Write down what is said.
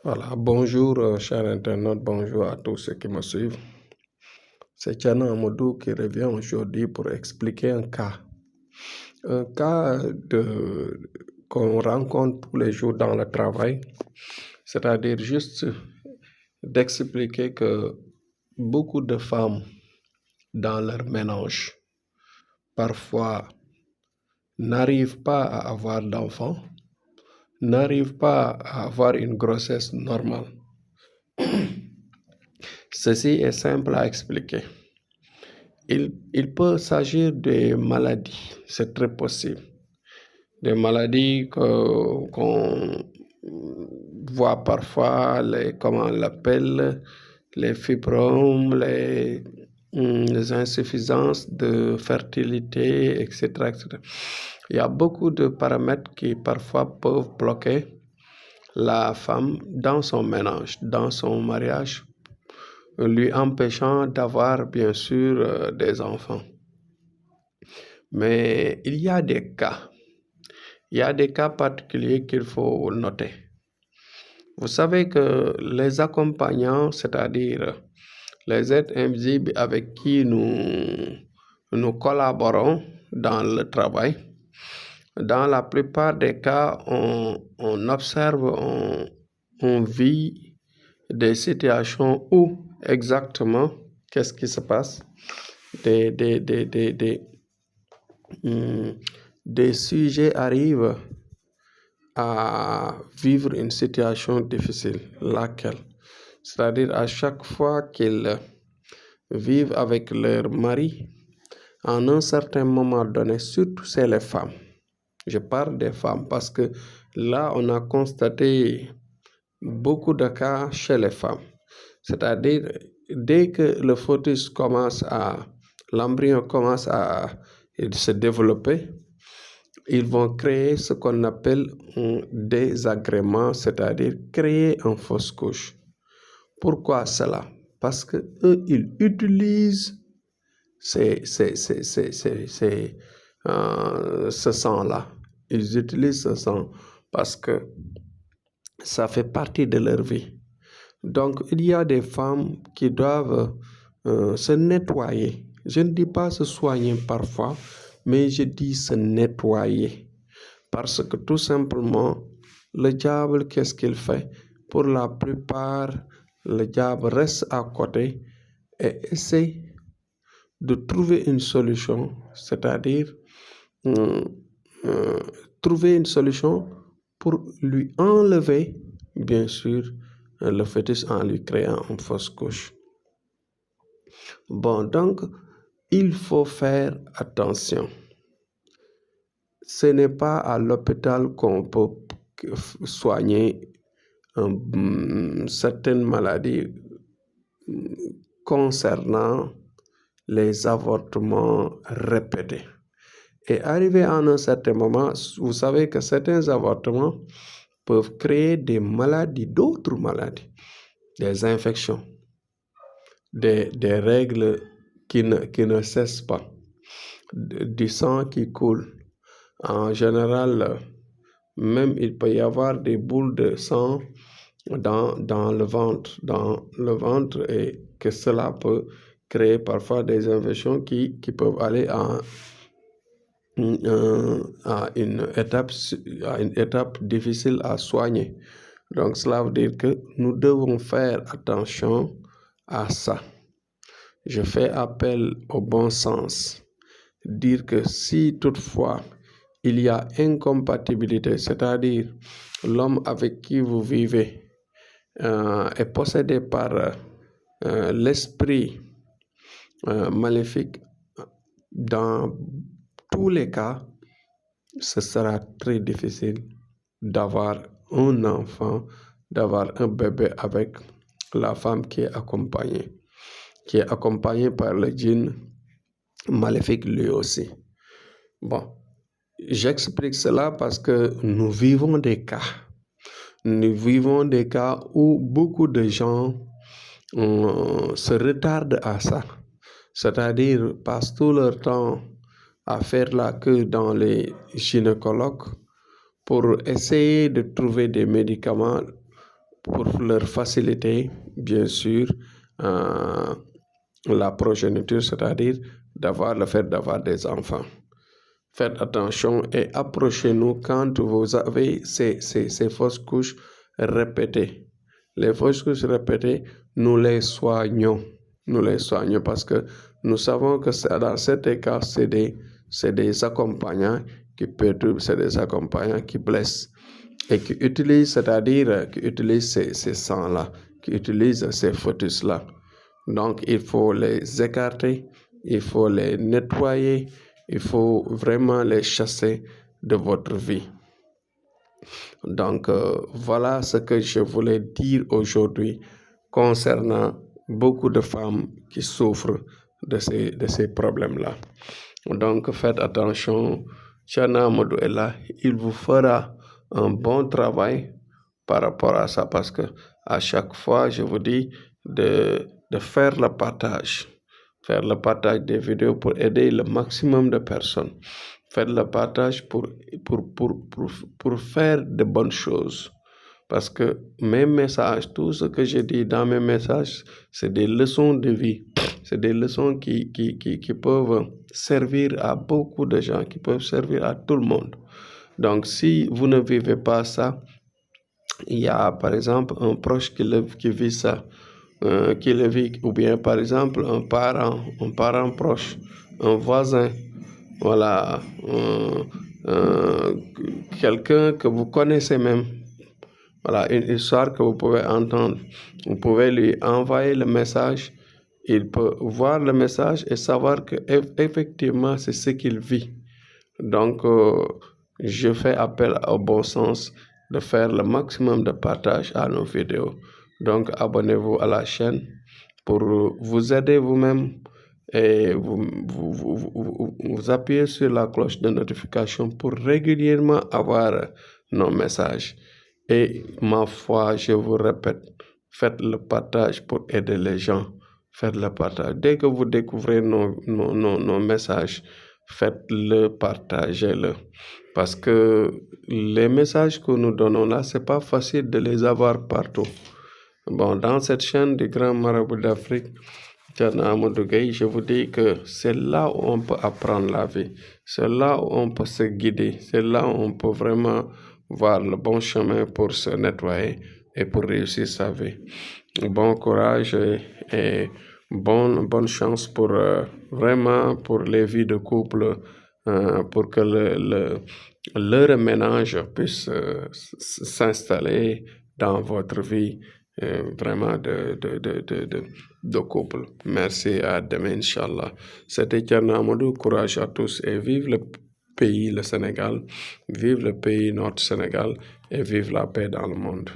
Voilà, bonjour chers internautes, bonjour à tous ceux qui me suivent. C'est Tiana Amadou qui revient aujourd'hui pour expliquer un cas. Un cas qu'on rencontre tous les jours dans le travail, c'est-à-dire juste d'expliquer que beaucoup de femmes dans leur ménage, parfois, n'arrivent pas à avoir d'enfants, n'arrivent pas à avoir une grossesse normale. Ceci est simple à expliquer. Il peut s'agir de maladies, c'est très possible. Des maladies qu'on voit parfois, comment on l'appelle, les fibromes, les insuffisances de fertilité, etc., etc. Il y a beaucoup de paramètres qui parfois peuvent bloquer la femme dans son ménage, dans son mariage, lui empêchant d'avoir bien sûr des enfants. Mais il y a des cas. Il y a des cas particuliers qu'il faut noter. Vous savez que les accompagnants, c'est-à-dire les êtres invisibles avec qui nous collaborons dans le travail, dans la plupart des cas, on observe, on vit des situations où exactement, qu'est-ce qui se passe? Des sujets arrivent à vivre une situation difficile, laquelle, c'est-à-dire à chaque fois qu'ils vivent avec leur mari, en un certain moment donné, surtout c'est les femmes. Je parle des femmes parce que là, on a constaté beaucoup de cas chez les femmes. C'est-à-dire, dès que le fœtus l'embryon commence à se développer, ils vont créer ce qu'on appelle un désagrément, c'est-à-dire créer une fausse couche. Pourquoi cela? Parce que eux, ils utilisent ce sang-là. Ils utilisent ce sang parce que ça fait partie de leur vie. Donc, il y a des femmes qui doivent se nettoyer. Je ne dis pas se soigner parfois, mais je dis se nettoyer. Parce que tout simplement, le diable, qu'est-ce qu'il fait? Pour la plupart, le diable reste à côté et essaie de trouver une solution, c'est-à-dire trouver une solution pour lui enlever, bien sûr, le fœtus en lui créant une fausse couche. Bon, donc, il faut faire attention. Ce n'est pas à l'hôpital qu'on peut soigner certaines maladies concernant les avortements répétés. Et arrivé à un certain moment, vous savez que certains avortements peuvent créer des maladies, d'autres maladies, des infections, des règles qui ne cessent pas, du sang qui coule. En général, même il peut y avoir des boules de sang dans le ventre et que cela peut créer parfois des infections qui peuvent aller à une étape difficile à soigner. Donc cela veut dire que nous devons faire attention à ça. Je fais appel au bon sens. Dire que si toutefois il y a incompatibilité, c'est-à-dire l'homme avec qui vous vivez est possédé par l'esprit maléfique, dans tous les cas, ce sera très difficile d'avoir un enfant, d'avoir un bébé avec la femme qui est accompagnée par le djinn maléfique lui aussi. Bon, j'explique cela parce que nous vivons des cas. Nous vivons des cas où beaucoup de gens se retardent à ça. C'est-à-dire passent tout leur temps à faire la queue dans les gynécologues pour essayer de trouver des médicaments pour leur faciliter, bien sûr, la progéniture, c'est-à-dire le fait d'avoir des enfants. Faites attention et approchez-nous quand vous avez ces fausses couches répétées. Les fausses couches répétées, nous les soignons. Nous les soignons parce que nous savons que dans cet cas, c'est des accompagnants qui perturbent, c'est des accompagnants qui blessent et qui utilisent, c'est-à-dire qui utilisent ces sangs-là, qui utilisent ces fœtus-là. Donc, il faut les écarter, il faut les nettoyer, il faut vraiment les chasser de votre vie. Donc, voilà ce que je voulais dire aujourd'hui concernant beaucoup de femmes qui souffrent de ces problèmes-là. Donc, faites attention. Thierno Amadou est là. Il vous fera un bon travail par rapport à ça parce que à chaque fois, je vous dis de faire le partage. Faire le partage des vidéos pour aider le maximum de personnes. Faites le partage pour faire de bonnes choses. Parce que mes messages, tout ce que je dis dans mes messages, c'est des leçons de vie. C'est des leçons qui peuvent servir à beaucoup de gens, qui peuvent servir à tout le monde. Donc, si vous ne vivez pas ça, il y a par exemple un proche qui vit ça, qui le vit, ou bien par exemple un parent proche, un voisin, voilà, quelqu'un que vous connaissez même. Voilà, une histoire que vous pouvez entendre. Vous pouvez lui envoyer le message. Il peut voir le message et savoir que effectivement c'est ce qu'il vit. Donc, je fais appel au bon sens de faire le maximum de partage à nos vidéos. Donc, abonnez-vous à la chaîne pour vous aider vous-même et vous appuyez sur la cloche de notification pour régulièrement avoir nos messages. Et ma foi, je vous répète, faites le partage pour aider les gens. Faites le partage. Dès que vous découvrez nos messages, faites-le, partagez-le. Parce que les messages que nous donnons là, c'est pas facile de les avoir partout. Bon, dans cette chaîne du Grand Marabout d'Afrique, Thierno Amadou Gueye, je vous dis que c'est là où on peut apprendre la vie. C'est là où on peut se guider. C'est là où on peut vraiment voir le bon chemin pour se nettoyer et pour réussir sa vie. Bon courage et bonne chance pour vraiment pour les vies de couple, pour que leur ménage puisse s'installer dans votre vie vraiment de couple. Merci, à demain, Inch'Allah. C'était Thierno Amadou, courage à tous et vive le pays, le Sénégal, vive le pays, notre Sénégal, et vive la paix dans le monde.